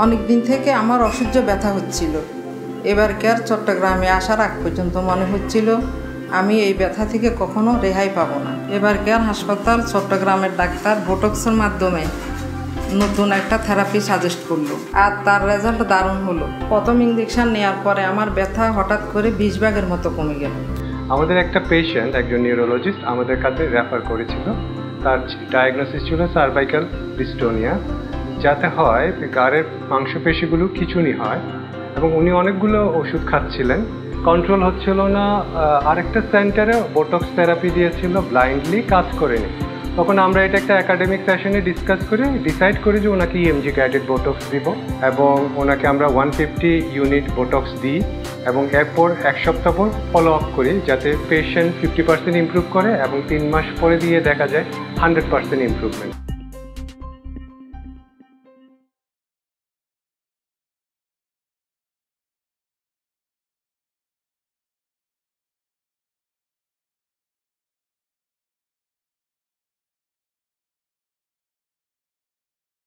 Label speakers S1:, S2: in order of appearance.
S1: অনেক দিন থেকে আমার অসহ্য ব্যথা হচ্ছিল। এবারকার চট্টগ্রামে আসার আগ পর্যন্ত মনে হচ্ছিল আমি এই ব্যথা থেকে কখনো রেহাই পাবো না। এবারকার হাসপাতাল চট্টগ্রামের ডাক্তার বোটক্সের মাধ্যমে নতুন একটা থেরাপি সাজেস্ট করলো, আর তার রেজাল্ট দারুণ হলো। প্রথম ইঞ্জেকশন নেওয়ার পরে আমার ব্যথা হঠাৎ করে 20 ভাগের মতো কমে গেল।
S2: আমাদের একটা পেশেন্ট একজন নিউরোলজিস্ট আমাদের কাছে রেফার করেছিল। তার ডায়াগনোসিস ছিল সার্ভাইকাল ডিস্টোনিয়া, যাতে হয় গাড়ের মাংসপেশিগুলো খিঁচুনি হয়, এবং উনি অনেকগুলো ওষুধ খাচ্ছিলেন, কন্ট্রোল হচ্ছিল না। আরেকটা সেন্টারে বোটক্স থেরাপি দিয়েছিল, ব্লাইন্ডলি কাজ করেনি। তখন আমরা এটা একটা একাডেমিক সেশনে ডিসকাস করে ডিসাইড করি যে ওনাকে ইএমজি গাইডেড বোটক্স দিব, এবং ওনাকে আমরা 150 ইউনিট বোটক্স দিই, এবং এরপর 1 সপ্তাহ পর ফলো আপ করি, যাতে পেশেন্ট 50% ইমপ্রুভ করে, এবং 3 মাস পরে দিয়ে দেখা যায় 100% ইমপ্রুভমেন্ট।